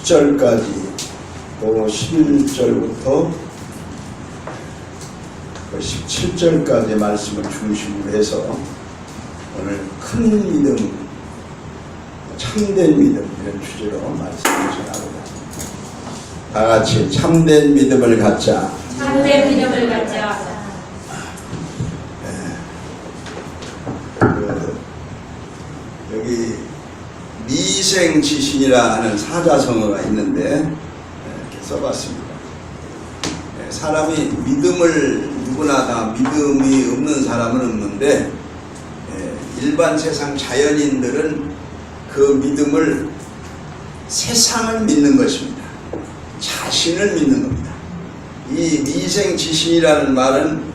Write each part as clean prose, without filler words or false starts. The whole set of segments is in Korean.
10절까지 또 11절부터 17절까지 말씀을 중심으로 해서 오늘 큰 믿음, 참된 믿음 이런 주제로 말씀을 전하고자 다 같이 참된 믿음을 갖자. 참된 믿음을 갖자. 여기 미생지신이라 하는 사자성어가 있는데 이렇게 써봤습니다. 사람이 믿음을 누구나 다 믿음이 없는 사람은 없는데 일반 세상 자연인들은 그 믿음을 세상을 믿는 것입니다. 자신을 믿는 겁니다. 이 미생지신이라는 말은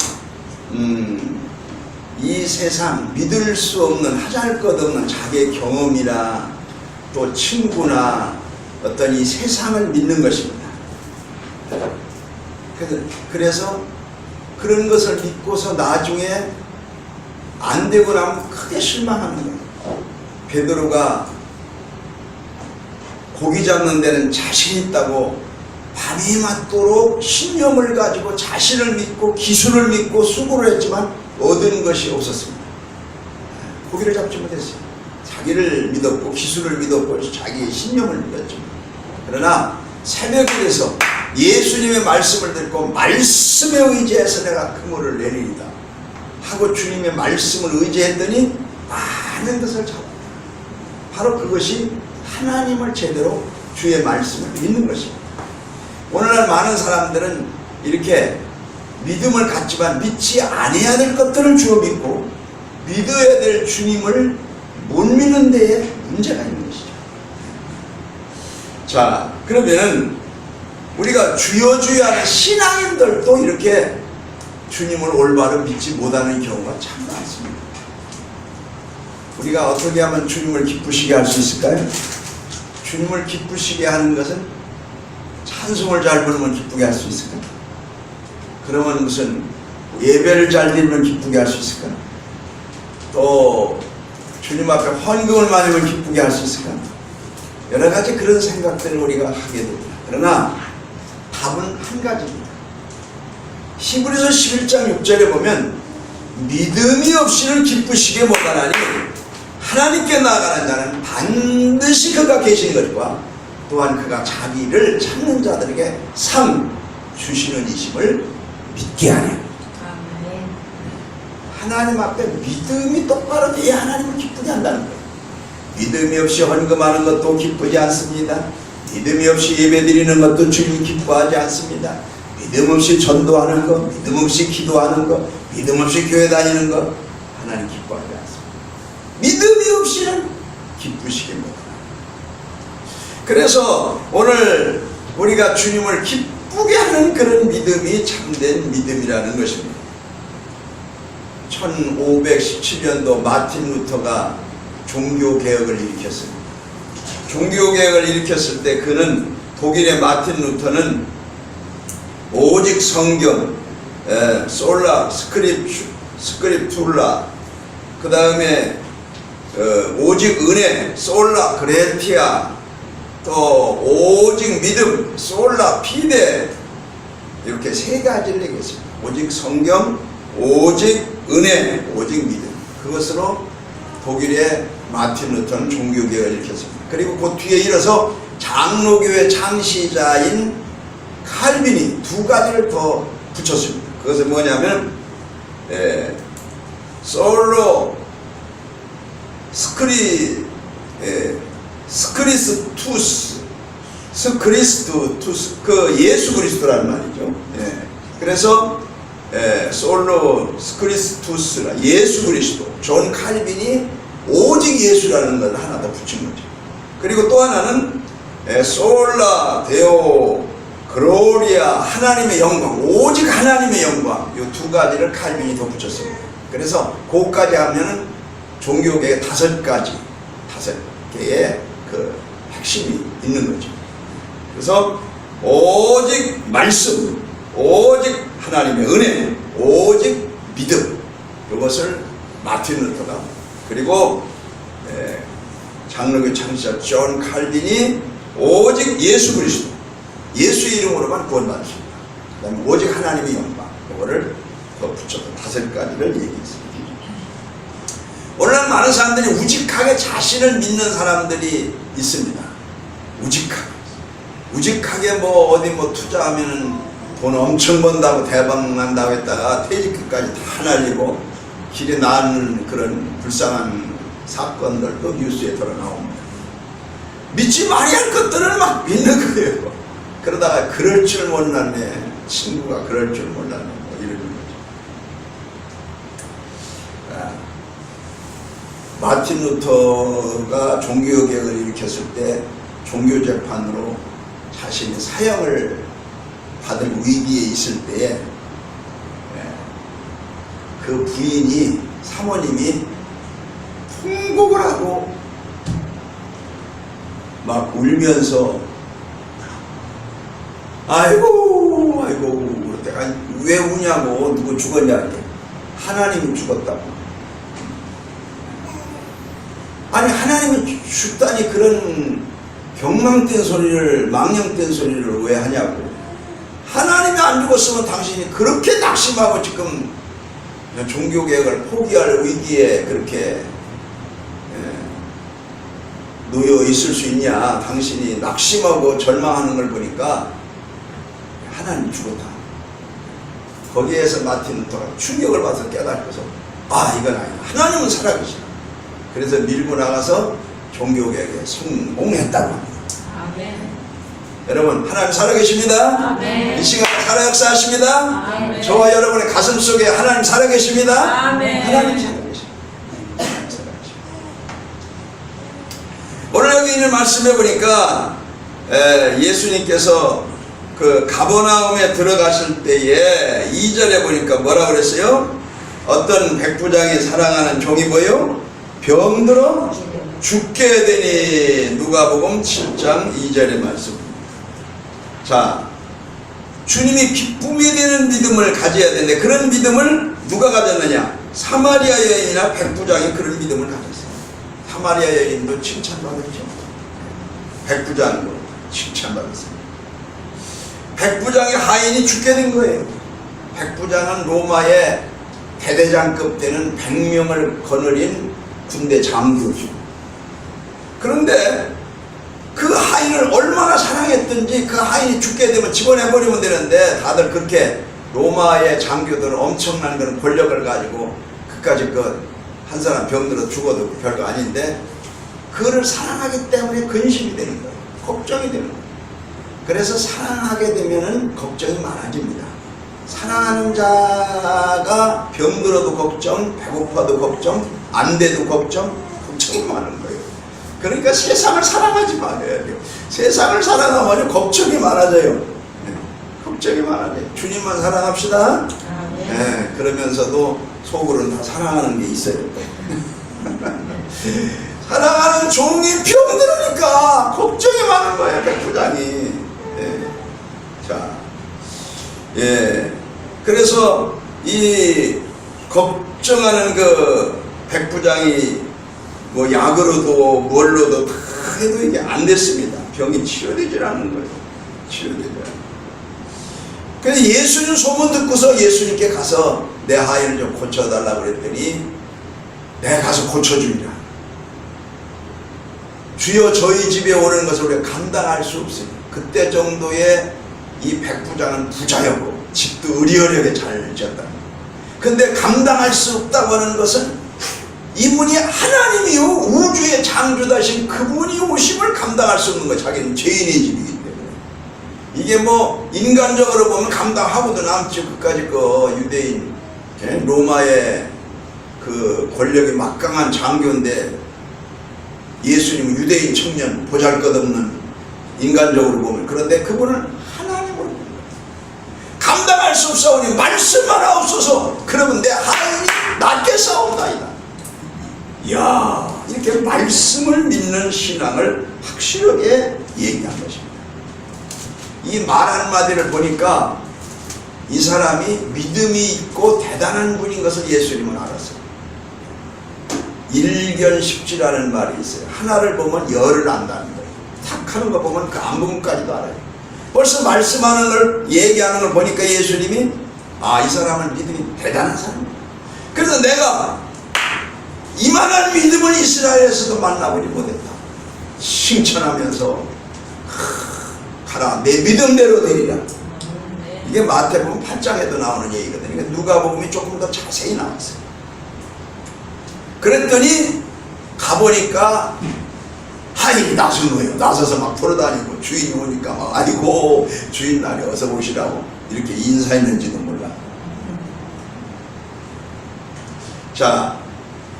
이 세상 믿을 수 없는 하잘것없는 자기의 경험이나 또 친구나 어떤 이 세상을 믿는 것입니다. 그래서 그런 것을 믿고서 나중에 안 되고 나면 크게 실망하는 거예요. 베드로가 고기 잡는 데는 자신 있다고 밤이 맞도록 신념을 가지고 자신을 믿고 기술을 믿고 수고를 했지만 얻은 것이 없었습니다. 고기를 잡지 못했어요. 자기를 믿었고 기술을 믿었고 자기의 신념을 믿었죠. 그러나 새벽에 돼서 예수님의 말씀을 듣고 말씀에 의지해서 내가 그물을 내리리다 하고 주님의 말씀을 의지했더니 많은 것을 잡았다. 바로 그것이 하나님을 제대로 주의 말씀을 믿는 것입니다. 오늘날 많은 사람들은 이렇게 믿음을 갖지만 믿지 아니해야 될 것들을 주어 믿고 믿어야 될 주님을 못 믿는 데에 문제가 있는 것이죠. 자, 그러면 우리가 주여 주여 하는 신앙인들도 이렇게 주님을 올바로 믿지 못하는 경우가 참 많습니다. 우리가 어떻게 하면 주님을 기쁘시게 할 수 있을까요? 주님을 기쁘시게 하는 것은 찬송을 잘 부르면 기쁘게 할 수 있을까요? 그러면 무슨 예배를 잘 드리면 기쁘게 할 수 있을까? 또 주님 앞에 헌금을 많이 하면 기쁘게 할 수 있을까? 여러 가지 그런 생각들을 우리가 하게 됩니다. 그러나 답은 한 가지입니다. 히브리서 11장 6절에 보면 믿음이 없이는 기쁘시게 못하나니 하나님께 나아가는 자는 반드시 그가 계신 것과 또한 그가 자기를 찾는 자들에게 상 주시는 이심을 믿게 하냐. 하나님 앞에 믿음이 똑바로 돼야 하나님을 기쁘게 한다는 거예요. 믿음이 없이 헌금하는 것도 기쁘지 않습니다. 믿음이 없이 예배 드리는 것도 주님 기뻐하지 않습니다. 믿음 없이 전도하는 것, 믿음 없이 기도하는 것, 믿음 없이 교회 다니는 것 하나님 기뻐하지 않습니다. 믿음이 없이는 기쁘시게 못합니다. 그래서 오늘 우리가 주님을 기쁘게 하는 그런 믿음이 참된 믿음이라는 것입니다. 1517년도 마틴 루터가 종교개혁을 일으켰습니다. 종교개혁을 일으켰을 때 그는 독일의 마틴 루터는 오직 성경, 솔라, 스크립툴라, 그 다음에 오직 은혜, 솔라, 그레티아, 또 오직 믿음, 솔라, 피데 이렇게 세 가지를 얘기했습니다. 오직 성경, 오직 은혜, 오직 믿음. 그것으로 독일의 마틴 루터는 종교개혁을 일으켰습니다. 그리고 그 뒤에 이어서 장로교의 창시자인 칼빈이 두 가지를 더 붙였습니다. 그것은 뭐냐면 솔로 스크리스투스 그 예수 그리스도라는 말이죠. 그래서 솔로 스크리스투스라 예수 그리스도 존 칼빈이 오직 예수라는 걸 하나 더 붙인 거죠. 그리고 또 하나는 솔라 데오 글로리아 하나님의 영광 오직 하나님의 영광 이 두 가지를 칼빈이 더 붙였습니다. 그래서 그것까지 하면은 종교계의 다섯 개의 그 핵심이 있는 거죠. 그래서 오직 말씀, 오직 하나님의 은혜, 오직 믿음 이것을 마틴 루터가 그리고 장로교 창시자 존 칼빈이 오직 예수 그리스도, 예수의 이름으로만 구원받을 수 있다. 그 다음에 오직 하나님의 영광, 이거를 더 붙여서 5가지를 얘기했습니다. 오늘날 많은 사람들이 우직하게 자신을 믿는 사람들이 있습니다. 우직하게 뭐 어디 뭐 투자하면은 돈 엄청 번다고 대박 난다고 했다가 퇴직금까지 다 날리고 길에 나는 그런 불쌍한 사건들도 뉴스에 드러나옵니다. 믿지 말아야 할 것들을 막 믿는 거예요. 그러다가 그럴 줄 몰랐네, 친구가 그럴 줄 몰랐네, 뭐 이러는 거죠. 마틴 루터가 종교개혁을 일으켰을 때 종교재판으로 자신이 사형을 받을 위기에 있을 때에 그 부인이, 사모님이 통곡을 하고 막 울면서 아이고 그럴 때가 왜 우냐고, 누구 죽었냐, 하나님이 죽었다고. 아니 하나님이 죽다니 그런 경망된 소리를, 망령된 소리를 왜 하냐고. 하나님이 안 죽었으면 당신이 그렇게 낙심하고 지금 종교개혁을 포기할 위기에 그렇게 놓여 있을 수 있냐. 당신이 낙심하고 절망하는 걸 보니까 하나님이 죽었다. 거기에서 마틴 루터가 충격을 받아서 깨닫고서 이건 아니다, 하나님은 살아계시다. 그래서 밀고 나가서 종교개혁에 성공했다고 합니다. 아멘. 여러분, 하나님 살아계십니다. 아멘. 이 시간에 살아 역사하십니다. 아멘. 저와 여러분의 가슴 속에 하나님 살아계십니다. 아멘. 하나님 살아계십니다. 오늘 여기 있는 말씀해 보니까 예수님께서 그 가버나움에 들어가실 때에 2절에 보니까 뭐라고 그랬어요? 어떤 백부장이 사랑하는 종이 뭐요? 병들어 죽게 되니. 누가복음 7장 2절의 말씀. 자, 주님이 기쁨이 되는 믿음을 가져야 되는데 그런 믿음을 누가 가졌느냐? 사마리아 여인이나 백부장이 그런 믿음을 가졌어요. 사마리아 여인도 칭찬받았죠. 백부장도 칭찬받았어요. 백부장의 하인이 죽게 된 거예요. 백부장은 로마의 대대장급 되는 100명을 거느린 군대 장교죠. 그런데 그 하인을 얼마나 사랑했든지 그 하인이 죽게 되면 집어내버리면 되는데, 다들 그렇게 로마의 장교들은 엄청난 그런 권력을 가지고 그까지 한 사람 병들어 죽어도 별거 아닌데 그를 사랑하기 때문에 근심이 되는 거예요. 걱정이 되는 거예요. 그래서 사랑하게 되면은 걱정이 많아집니다. 사랑하는 자가 병들어도 걱정, 배고파도 걱정, 안 돼도 걱정이 많은 거예요. 그러니까 세상을 사랑하지 말아야 돼요. 세상을 사랑하면 걱정이 많아져요. 걱정이 많아져요. 주님만 사랑합시다. 네, 그러면서도 속으로는 다 사랑하는 게 있어요. 사랑하는 종이 병들으니까 걱정이 많은 거예요, 백부장이. 자, 그래서 이 걱정하는 그 백부장이 뭐 약으로도 뭘로도 다 해도 이게 안 됐습니다. 병이 치료되질 않는 거예요. 치료되질 않는 거예요. 그래서 예수님 소문 듣고서 예수님께 가서 내 하인을 좀 고쳐달라고 그랬더니 내가 가서 고쳐주리라. 주여 저희 집에 오는 것을 우리가 감당할 수 없으니. 그때 정도의 이 백부장은 부자였고 집도 의리어리하게 잘 지었다. 근데 감당할 수 없다고 하는 것은 이분이 하나님이요 우주의 창조자신 그분이 오심을 감당할 수 없는 거예요. 자기는 죄인의 집이기 때문에. 이게 뭐 인간적으로 보면 감당하고도 남지. 그까지 그 유대인 로마의 그 권력이 막강한 장교인데 예수님은 유대인 청년 보잘것없는 인간적으로 보면. 그런데 그분은 하나님으로 감당할 수 없사오니 말씀만 하옵소서. 그러면 내 하나님이 낫게 싸운다이다. 이야, 이렇게 말씀을 믿는 신앙을 확실하게 얘기한 것입니다. 이 말 한마디를 보니까 이 사람이 믿음이 있고 대단한 분인 것을 예수님은 알았어요. 일견식지라는 말이 있어요. 하나를 보면 열을 안다는 거예요. 다 하는 거 보면 그 앞부분까지도 알아요. 벌써 말씀하는 걸 얘기하는 걸 보니까 예수님이 이 사람은 믿음이 대단한 사람이야. 그래서 내가 이만한 믿음을 이스라엘에서도 만나보지 못했다. 칭찬하면서 가라 내 믿음대로 되리라. 이게 마태복음 8장에도 나오는 얘기거든요. 그러니까 누가복음이 조금 더 자세히 나왔어요. 그랬더니 가보니까 하인이 나선 거예요. 나서서 막 돌아다니고 주인이 오니까 막 아이고 주인 날에 어서 오시라고 이렇게 인사했는지도 몰라. 자,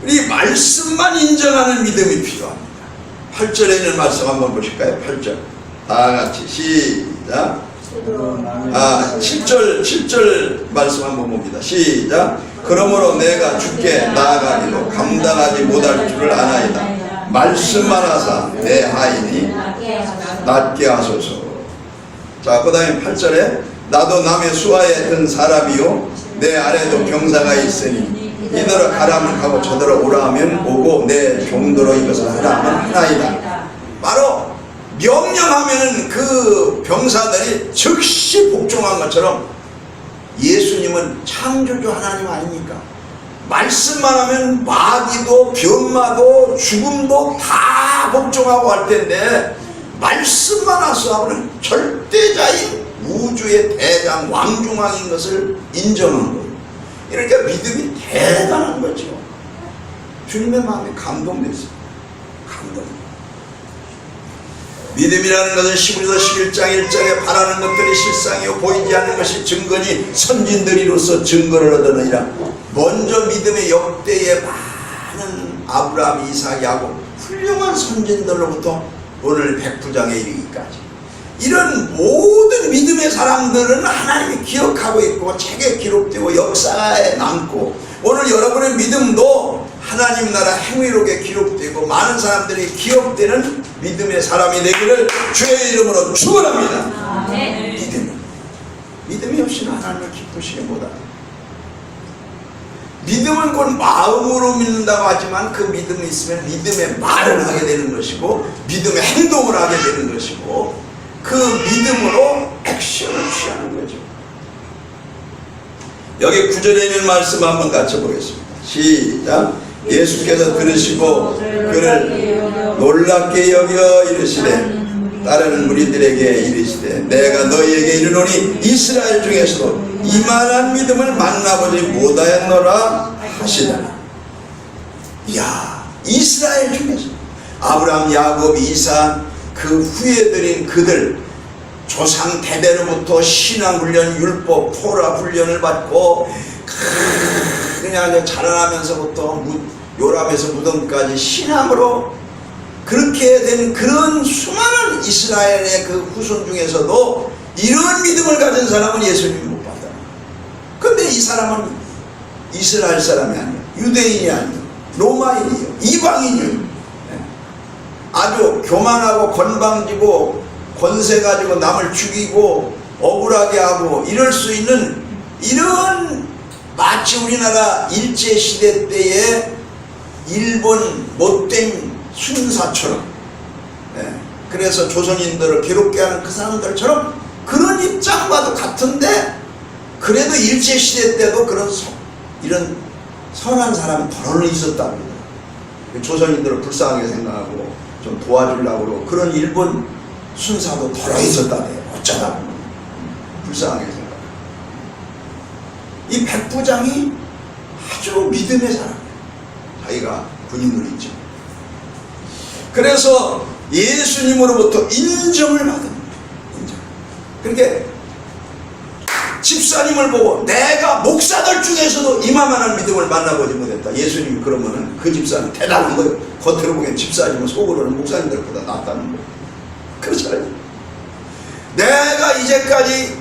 우리 말씀만 인정하는 믿음이 필요합니다. 8절에 있는 말씀 한번 보실까요? 8절 다 같이 시작. 7절 말씀 한번 봅니다. 시작. 그러므로 내가 주께 나아가기도 감당하지 못할 줄을 아나이다. 말씀만 하사 내 하인이 낫게 하소서. 자, 그 다음에 8절에 나도 남의 수하에 든 사람이요 내 아래도 병사가 있으니 이더러 가라면 가고 저더러 오라 하면 오고 내 종도로 이것을 하라 하면 하나이다. 바로 명령하면 그 병사들이 즉시 복종한 것처럼 예수님은 창조주 하나님 아닙니까? 말씀만 하면 마귀도 병마도 죽음도 다 복종하고 할 텐데 말씀만 하소하고는 절대자인 우주의 대장 왕중왕인 것을 인정한 거예요. 이렇게 믿음이 대단한 거죠. 주님의 마음이 감동됐어요. 감동. 믿음이라는 것은 히브리서 11장 1장에 바라는 것들이 실상이요 보이지 않는 것이 증거니 선진들이로서 증거를 얻으느니라. 먼저 믿음의 역대에 많은 아브라함, 이삭, 야곱 훌륭한 선진들로부터 오늘 백부장에 이르기까지 이런 모든 믿음의 사람들은 하나님이 기억하고 있고 책에 기록되고 역사에 남고 오늘 여러분의 믿음도 하나님 나라 행위록에 기록되고 많은 사람들이 기억되는 믿음의 사람이 되기를 주의 이름으로 축원합니다. 믿음이 없이는 하나님을 기쁘시게 못합니다. 믿음은 곧 마음으로 믿는다고 하지만 그 믿음이 있으면 믿음의 말을 하게 되는 것이고 믿음의 행동을 하게 되는 것이고 그 믿음으로 액션을 취하는 거죠. 여기 9절에 있는 말씀 한번 같이 보겠습니다. 시작. 예수께서 들으시고 그를 놀랍게 여겨 이르시되 다른 무리들에게 이르시되 내가 너희에게 이르노니 이스라엘 중에서도 이만한 믿음을 만나보지 못하였노라 하시더라. 이야, 이스라엘 중에서 아브라함, 야곱, 이삭 그 후예들인 그들 조상 대대로부터 신앙훈련, 율법, 토라 훈련을 받고 그냥 자라나면서부터 요람에서 무덤까지 신앙으로 그렇게 된 그런 수많은 이스라엘의 그 후손 중에서도 이런 믿음을 가진 사람은 예수님이 못 봤다. 근데 이 사람은 이스라엘 사람이 아니에요. 유대인이 아니에요. 로마인이에요. 이방인이에요. 아주 교만하고 건방지고 권세 가지고 남을 죽이고 억울하게 하고 이럴 수 있는 이런 마치 우리나라 일제시대 때의 일본 못된 순사처럼 그래서 조선인들을 괴롭게 하는 그 사람들처럼 그런 입장과도 같은데 그래도 일제시대 때도 이런 선한 사람이 더러 있었답니다. 조선인들을 불쌍하게 생각하고 좀 도와주려고 그러고 그런 일본 순사도 더러 있었다네요. 어쩌다 보면 불쌍하게 생각하고 이 백부장이 아주 믿음의 사람이에요. 자기가 군인으로 있죠. 그래서 예수님으로부터 인정을 받은 거예요. 인정. 그렇게 집사님을 보고 내가 목사들 중에서도 이만한 믿음을 만나보지 못했다. 예수님이 그러면은 그 집사는 대단한 거예요. 겉으로 보기엔 집사님은 속으로는 목사님들보다 낫다는 거예요. 그렇잖아요. 내가 이제까지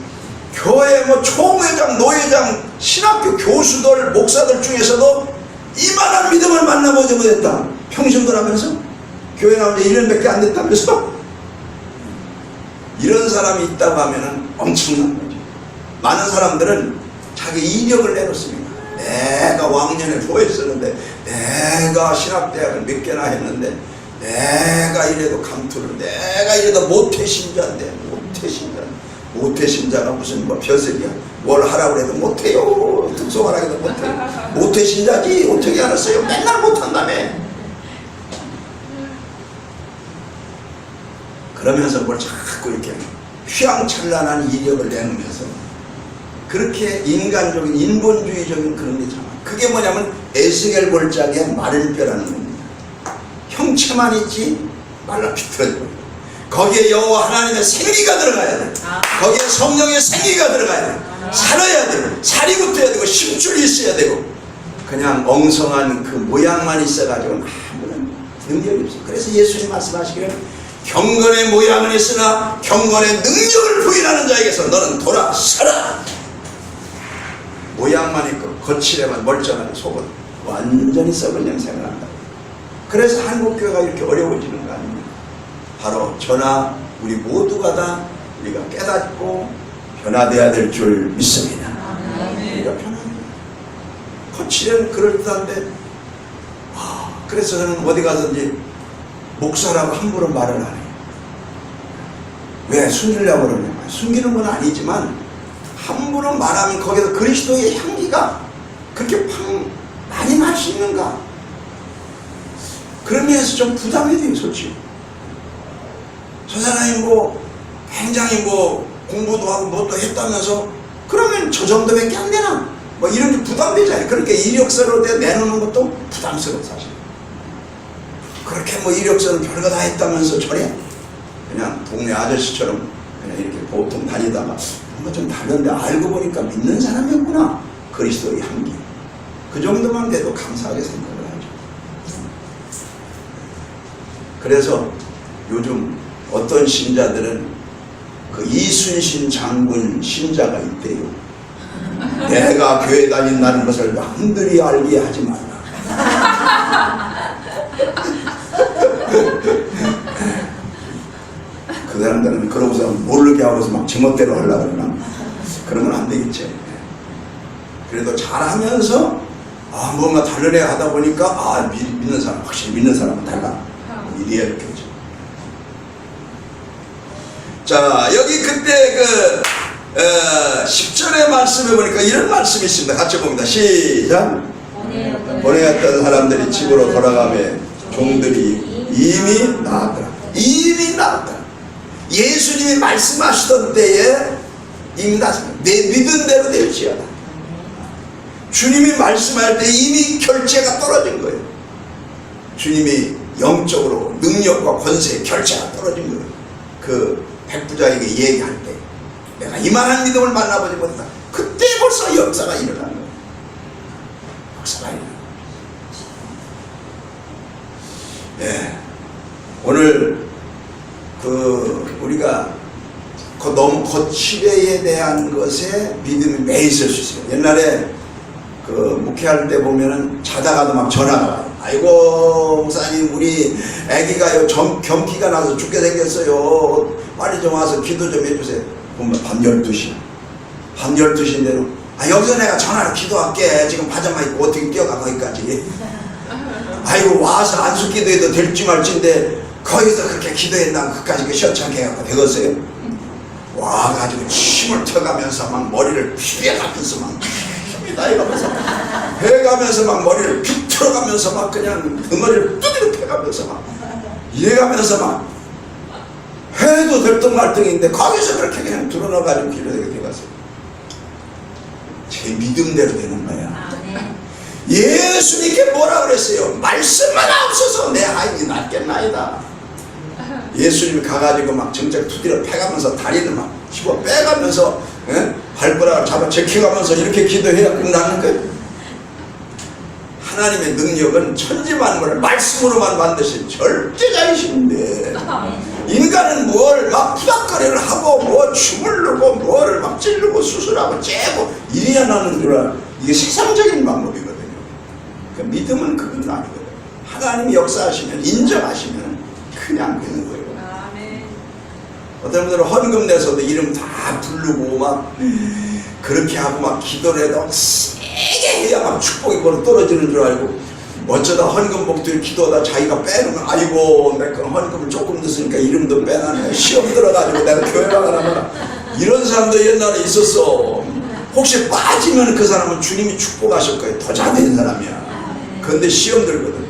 교회 총회장, 노회장, 신학교 교수들, 목사들 중에서도 이만한 믿음을 만나보지 못했다. 평신도 하면서 교회 나온 지 1년밖에 안 됐다면서 이런 사람이 있다고 하면은 엄청난 거죠. 많은 사람들은 자기 이력을 내놓습니다. 내가 왕년에 교회 했었는데, 내가 신학대학을 몇 개나 했는데, 내가 이래도 감투를, 내가 이래도 모태신자인데, 모태신자가 무슨 뭐 벼슬이야. 뭘 하라고 해도 못해요. 특송하라 해도 못해요. 모태신자지 어떻게 알았어요? 맨날 못한다며. 그러면서 뭘 자꾸 이렇게 휘황찬란한 이력을 내놓으면서 그렇게 인간적인 인본주의적인 그런 게 있잖아. 그게 뭐냐면 에스겔 골짜기에 마른 뼈라는 겁니다. 형체만 있지 말라 비틀어져. 거기에 여호와 하나님의 생기가 들어가야 돼. 거기에 성령의 생기가 들어가야 돼. 살아야 돼. 살이 붙어야 되고 힘줄이 있어야 되고 그냥 엉성한 그 모양만 있어가지고는 아무런 능력이 없어. 그래서 예수님 말씀하시기를 경건의 모양은 있으나 경건의 능력을 부인하는 자에게서 너는 돌아서라. 모양만 있고 거칠에만 멀쩡한 속은 완전히 썩은 냄새가 난다. 그래서 한국교회가 이렇게 어려워지는 거 아닙니까? 바로 저나 우리 모두가 다 우리가 깨닫고 변화되어야 될 줄 믿습니다. 우리가 변화돼야 거칠은 그럴듯한데 그래서 저는 어디 가든지 목사라고 함부로 말을 안 해요. 왜? 숨기려고 그러냐? 숨기는 건 아니지만 함부로 말하면 거기서 그리스도의 향기가 그렇게 많이 날 수 있는가? 그런 면에서 좀 부담이 돼요, 솔직히. 저 사람이 뭐 굉장히 뭐 공부도 하고 뭐 또 했다면서 그러면 저 정도밖에 안 되나? 뭐 이런 게 부담되잖아요. 그렇게 이력서로 내놓는 것도 부담스러워 사실. 그렇게 뭐 이력서를 별거 다 했다면서 저래? 그냥 동네 아저씨처럼 그냥 이렇게 보통 다니다가 뭔가 좀 다른데 알고 보니까 믿는 사람이었구나. 그리스도의 향기. 그 정도만 돼도 감사하게 생각을 하죠. 그래서 요즘 어떤 신자들은 그 이순신 장군 신자가 있대요. 내가 교회 다닌다는 것을 남들이 알게 하지 말라. 그 사람들은 그러고서 모르게 하고서 막 제멋대로 하려고 그러나 그러면 안 되겠지. 그래도 잘하면서 뭔가 다른 애 하다 보니까 믿는 사람, 확실히 믿는 사람은 달라. 이래야 느껴져. 자, 여기 그때 10절의 말씀에 보니까 이런 말씀이 있습니다. 같이 봅니다. 시작. 보내었던 사람들이 집으로 돌아가며 종들이 이미 나았더라. 이미 나았더라. 예수님이 말씀하시던 때에 이미 나았더라. 내 믿은 대로 될지어다. 주님이 말씀할 때 이미 결제가 떨어진 거예요. 주님이 영적으로 능력과 권세의 결제가 떨어진 거예요. 그 백부자에게 얘기할 때 내가 이만한 믿음을 만나보지 못했다. 그때 벌써 역사가 일어나는 거예요. 역사가 일어나는 거예요. 예. 오늘 우리가 너무 거칠애에 대한 것에 믿음이 매 있을 수 있어요. 옛날에 목회할 때 보면은 자다가도 막 전화가 와요. 아이고 목사님 우리 애기가요 경기가 나서 죽게 생겼어요. 빨리 좀 와서 기도 좀 해주세요. 보면 밤 12시 밤 12시인데도 여기서 내가 전화로 기도할게. 지금 파자마 입고 어떻게 뛰어가 거기까지. 아이고 와서 안수 기도해도 될지 말지인데 거기서 그렇게 기도했나 그까지 시원찮게 해갖고 되겠어요. 와가지고 침을 튀어가면서 막 머리를 휘어가면서 막 나이가면서 해가면서 막 머리를 비틀어가면서 막 그냥 덩어리를 두드려 패가면서 막 이래가면서 막 해도 될등 말등인데 거기서 그렇게 그냥 드러나가지고 기도하게 돼갔어요. 제 믿음대로 되는 거야. 예수님께 뭐라 그랬어요? 말씀만 없어서 내 아이이 낫겠나이다. 예수님이 가가지고 막 정작 두드려 패가면서 다리를 막 집어 빼가면서 발가락을 잡아 제껴가면서 이렇게 기도해야 끝나는 거예요. 하나님의 능력은 천지만물을 말씀으로만 만드신 절대자이신데 인간은 뭘 막 푸닥거리를 하고 뭐 주물르고 뭐를 막 찌르고 수술하고 째고 이래야 나는 줄 알아. 이게 세상적인 방법이거든요. 그러니까 믿음은 그건 아니거든요. 하나님이 역사하시면 인정하시면 그냥 되는 거예요. 어떤 분들은 헌금 내서도 이름 다 부르고 막 그렇게 하고 막 기도를 해도 세게 해야 막 축복이 떨어지는 줄 알고 어쩌다 헌금 목도리 기도하다 자기가 빼놓으면 아이고 내가 헌금을 조금 늦으니까 이름도 빼놨네. 시험 들어가지고 내가 교회 나가라. 이런 사람도 옛날에 있었어. 혹시 빠지면 그 사람은 주님이 축복하실 거예요. 더 잘된 사람이야. 그런데 시험 들거든.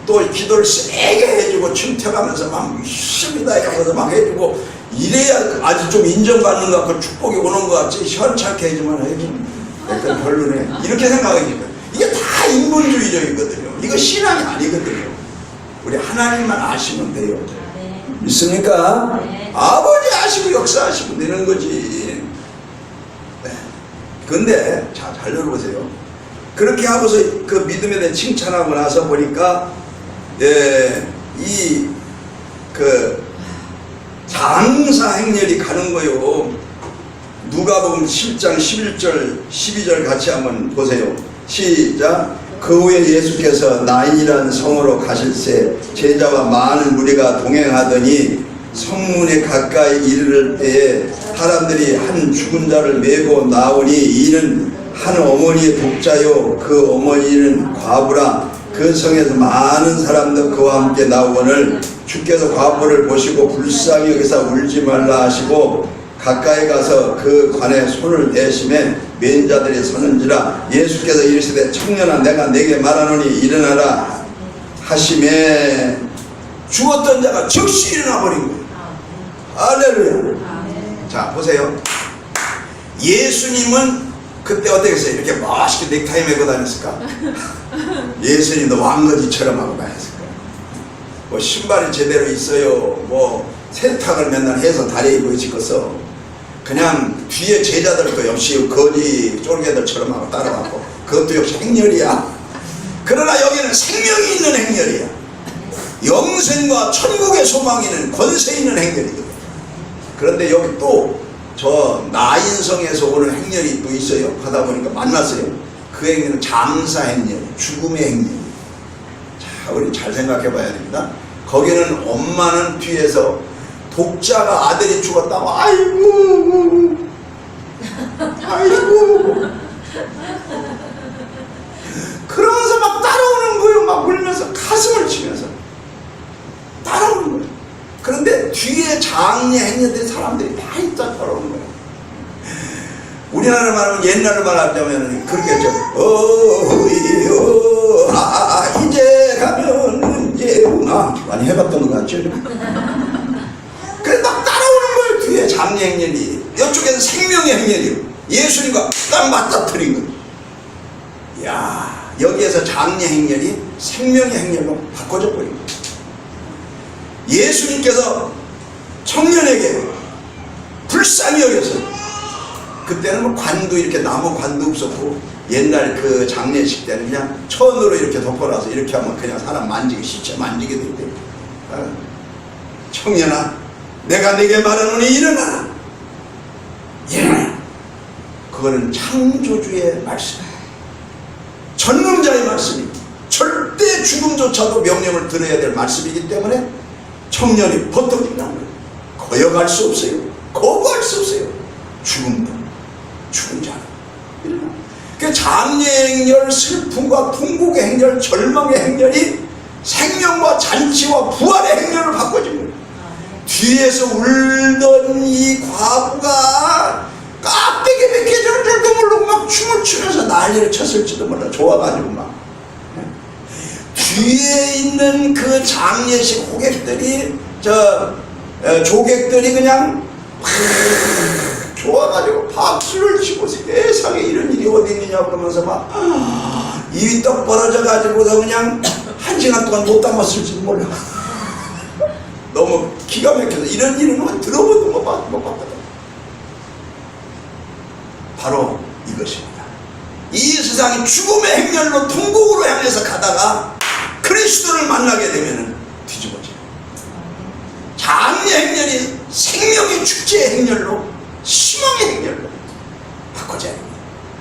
또 기도를 세게 해주고 침퇴하면서 막 힘이 다해가면서 막 해주고 이래야 아주 좀 인정받는 것 같고 축복이 오는 것 같지. 현찮게 해주면 약간 별로네. 이렇게 생각하니까 이게 다 인본주의적이거든요. 이거 신앙이 아니거든요. 우리 하나님만 아시면 돼요. 믿습니까? 아버지 아시고 역사하시면 되는 거지. 네. 근데 잘 들어보세요. 그렇게 하고서 그 믿음에 대해 칭찬하고 나서 보니까 이 그 장사 행렬이 가는 거요. 누가복음 7장 11절 12절 같이 한번 보세요. 시작. 그 후에 예수께서 나인이라는 성으로 가실새 제자와 많은 무리가 동행하더니 성문에 가까이 이르를 때에 사람들이 한 죽은 자를 메고 나오니 이는 한 어머니의 독자요 그 어머니는 과부라. 그 성에서 많은 사람들 그와 함께 나오거늘 주께서 과부를 보시고 불쌍히 여기서 울지 말라 하시고 가까이 가서 그 관에 손을 대심에 맨 자들이 서는지라. 예수께서 이르시되 청년아 내가 네게 말하노니 일어나라 하심에 죽었던 자가 즉시 일어나 버린 거예요. 할렐루야. 자 보세요. 예수님은 그때 어떻게 했어요? 이렇게 멋있게 넥타이 메고 다녔을까? 예수님도 왕거지처럼 하고 다녔을까? 뭐 신발이 제대로 있어요. 뭐 세탁을 맨날 해서 다리에 입고 있었어. 그냥 뒤에 제자들도 역시 거지 쫄개들처럼 하고 따라가고 그것도 역시 행렬이야. 그러나 여기는 생명이 있는 행렬이야. 영생과 천국의 소망이 있는 권세 있는 행렬이거든. 그런데 여기 또 저 나인성에서 오는 행렬이 또 있어요. 가다 보니까 만났어요. 그 행렬은 장사 행렬, 죽음의 행렬. 자, 우리 잘 생각해 봐야 됩니다. 거기는 엄마는 뒤에서 독자가 아들이 죽었다고 아이고 그러면서 막 따라오는 거예요. 막 울면서 가슴을 치면서 따라오는 거예요. 그런데 뒤에 장례 행렬들이 사람들이 다 있다 따라오는 거예요. 우리나라 말하면 옛날로 말하자면 그렇게 했죠. 이제 가면 언제 오나. 많이 해봤던 것 같죠? 그래 막 따라오는 거예요. 뒤에 장례 행렬이. 이쪽에는 생명의 행렬이요. 예수님과 딱 맞닥뜨린 거예요. 이야, 여기에서 장례 행렬이 생명의 행렬로 바꿔져 버린 거예요. 예수님께서 청년에게 불쌍히 여겨서 그때는 뭐 관도 이렇게 나무 관도 없었고 옛날 그 장례식 때는 그냥 천으로 이렇게 덮어놔서 이렇게 하면 그냥 사람 만지기 시체 만지게 되는데 청년아 내가 네게 말하노니 일어나라. 일어나라. 그거는 창조주의 말씀이에요. 전능자의 말씀이에요. 절대 죽음조차도 명령을 들어야 될 말씀이기 때문에 청년이 버뜩 일어난 거예요. 거역할 수 없어요. 거부할 수 없어요. 죽음도 죽은 자는 일어나. 그 장례의 행렬, 슬픔과 풍국의 행렬, 절망의 행렬이 생명과 잔치와 부활의 행렬을 바꿔준 거예요. 뒤에서 울던 이 과부가 깍대기 벗겨지는 줄도 모르고 막 춤을 추면서 난리를 쳤을지도 몰라. 좋아가지고 막 뒤에 있는 그 장례식 호객들이 조객들이 그냥 좋아가지고 박수를 치고 세상에 이런 일이 어디 있느냐 그러면서 막 입이 떡 벌어져 가지고서 그냥 1시간 동안 못 담았을지도 몰라. 너무 기가 막혀서 이런 일은 들어보도 못 봤거든. 바로 이것입니다. 이 세상이 죽음의 행렬로 통곡으로 향해서 가다가 그리스도를 만나게 되면 뒤집어져요. 장례 행렬이 생명의 축제의 행렬로 희망의 행렬로 바꿔줘야 됩니다.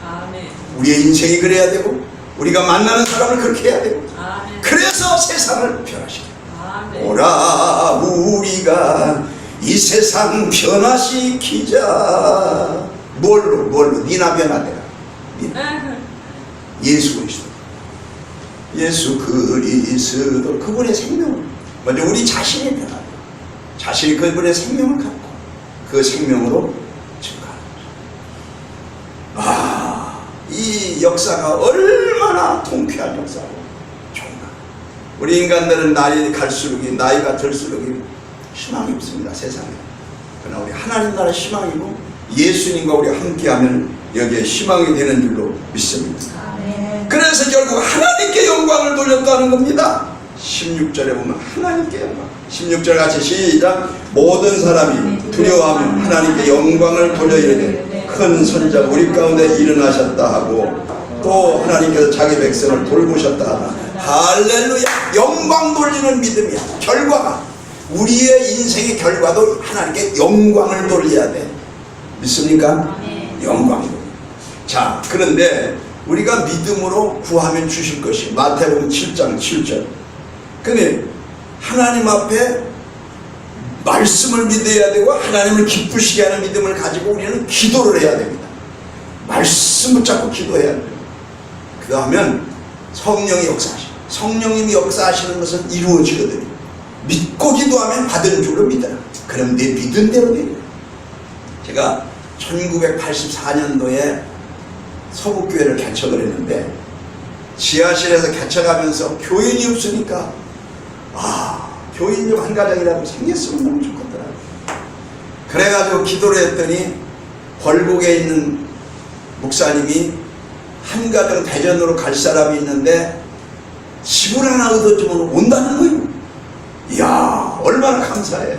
아멘. 우리의 인생이 그래야 되고 우리가 만나는 사람을 그렇게 해야 되고 아멘. 그래서 세상을 변화시켜요. 아멘. 오라 우리가 이 세상 변화시키자. 뭘로 니나 변화되라. 니나. 예수 그리스도. 예수 그리스도 그분의 생명을 먼저 우리 자신이 변하고 자신이 그분의 생명을 갖고 그 생명으로 증가하는 이 역사가 얼마나 통쾌한 역사고 좋은가. 우리 인간들은 나이가 들수록 희망이 없습니다. 세상에. 그러나 우리 하나님 나라 희망이고 예수님과 우리 함께하면 여기에 희망이 되는 줄로 믿습니다. 그래서 결국 하나님께 영광을 돌렸다는 겁니다. 16절에 보면 하나님께 영광. 16절 같이 시작. 모든 사람이 두려워하면 하나님께 영광을 돌려 이르되 큰 선자가 우리 가운데 일어나셨다 하고 또 하나님께서 자기 백성을 돌보셨다 하다. 할렐루야. 영광 돌리는 믿음이야. 결과가 우리의 인생의 결과도 하나님께 영광을 돌려야 돼. 믿습니까? 영광 돌려. 자, 그런데 우리가 믿음으로 구하면 주실 것이 마태복음 7장 7절. 근데 하나님 앞에 말씀을 믿어야 되고 하나님을 기쁘시게 하는 믿음을 가지고 우리는 기도를 해야 됩니다. 말씀 붙잡고 기도해야 돼요. 그러면 성령이 역사하시고 성령님이 역사하시는 것은 이루어지거든요. 믿고 기도하면 받은 줄로 믿어라. 그럼 내 믿은 대로 되요. 제가 1984년도에 서북교회를 개척을 했는데 지하실에서 개척하면서 교인이 없으니까 교인 좀 한 가정이라도 생겼으면 너무 좋겠더라고요. 그래가지고 기도를 했더니 벌곡에 있는 목사님이 한 가정 대전으로 갈 사람이 있는데 집을 하나 얻어주면 온다는 거예요. 이야, 얼마나 감사해.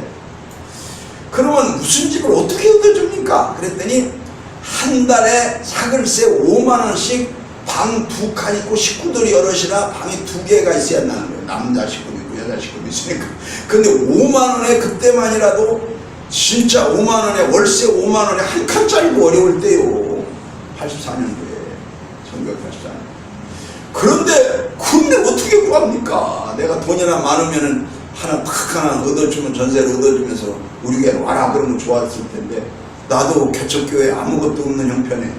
그러면 무슨 집을 어떻게 얻어줍니까? 그랬더니 한 달에 사글세 5만원씩 방 2칸 있고 식구들이 여럿이라 방이 2개가 있어야 한다는 거예요. 남자 식구도 있고 여자 식구도 있으니까. 근데 5만원에 그때만이라도 진짜 5만원에 월세 5만원에 한 칸짜리도 어려울 때요. 84년도에 1984년. 그런데 어떻게 구합니까? 내가 돈이나 많으면은 하나 얻어주면 전세를 얻어주면서 우리 교회 와라 그러면 좋았을 텐데 나도 개척교회 아무것도 없는 형편에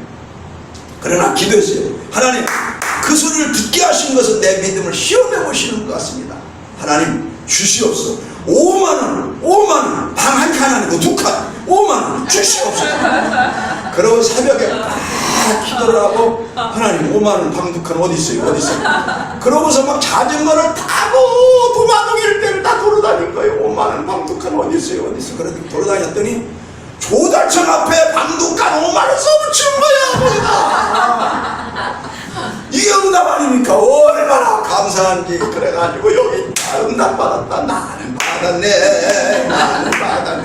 그러나 기도했어요. 하나님, 그 소리를 듣게 하신 것은 내 믿음을 시험해 보시는 것 같습니다. 하나님 주시옵소서. 5만원 방 한 칸 아니고 2칸 5만원 주시옵소서. 그러고 새벽에 기도를 하고 하나님 5만원 방 2칸 어디 있어요? 그러고서 막 자전거를 타고 도마동일 때를 다 돌아다닐 거예요. 5만원 방 2칸 어디 있어요? 그래서 돌아다녔더니 조달청 앞에 방 2칸 5만원 써붙이는 거야. 거기다. 이게 응답 아닙니까? 얼마나 감사한지. 그래가지고 여기 응답 받았다. 나는 받았네.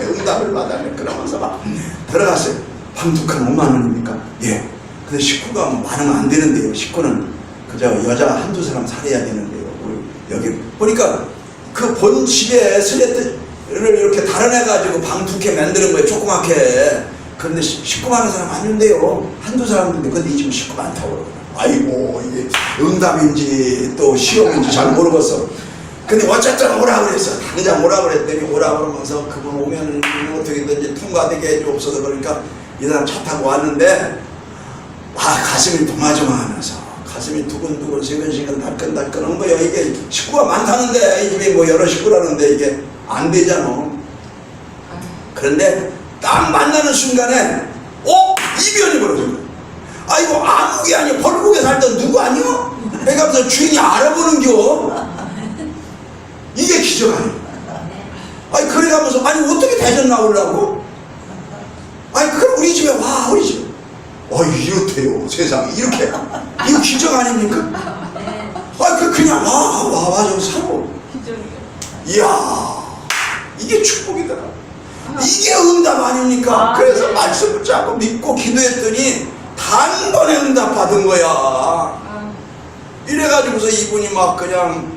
응답을 받았네. 그러면서 막 들어갔어요. 방 2칸 5만원입니까? 예. 근데 식구가 많으면 안 되는데요. 식구는 그저 여자 한두 사람 살아야 되는데요. 여기 보니까 그 본 집에 슬레트를 이렇게 달아내가지고 방 2개 만드는 거예요. 조그맣게. 그런데 식구 많은 사람 아닌데요. 한두 사람인데 근데 이 집은 식구 많다고 그러더라고요. 아이고 이게 응답인지 또 시험인지 잘 모르겠어. 근데 어쨌든 오라 그랬어. 당장 오라 그랬더니 오라 그러면서 그분 오면은 어떻게든지 통과되게 해주옵소서. 그러니까 이 사람 차 타고 왔는데 가슴이 동하조마하면서 가슴이 두근두근 시근시근 달끈달끈한 거예요. 이게 식구가 많다는데 이 집에 뭐 여러 식구라는데 이게 안 되잖아. 그런데 딱 만나는 순간에 이변이 벌어진 거예요. 이거 아무개 아니야. 벌국에 살던 누구 아니야? 그러니까 주인이 알아보는겨. 이게 기적 아니야. 그래가면서 어떻게 대전 나오려고? 그럼 우리 집에 와. 우리 집에 이렇대요. 세상에 이렇게. 이거 기적 아닙니까? 그냥 와 좀 살고. 이야, 이게 축복이더라. 이게 응답 아닙니까? 그래서 말씀 붙잡고 믿고 기도했더니 단번에 응답 받은 거야. 이래가지고서 이분이 막 그냥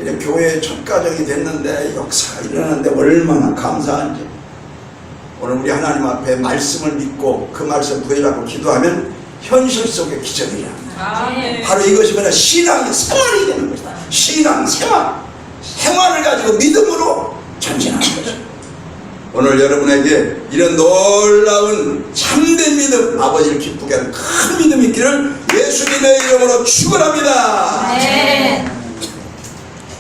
이제 교회 첫 가정이 됐는데 역사가 일어났는데 얼마나 감사한지. 오늘 우리 하나님 앞에 말씀을 믿고 그 말씀 구해라고 기도하면 현실 속의 기적이야. 바로 이것이 뭐냐? 신앙의 생활이 되는 것이다. 신앙 생활을 가지고 믿음으로 전진하는 것이다. 오늘 여러분에게 이런 놀라운 참된 믿음, 아버지를 기쁘게 하는 큰 믿음이 있기를 예수님의 이름으로 축원합니다. 네.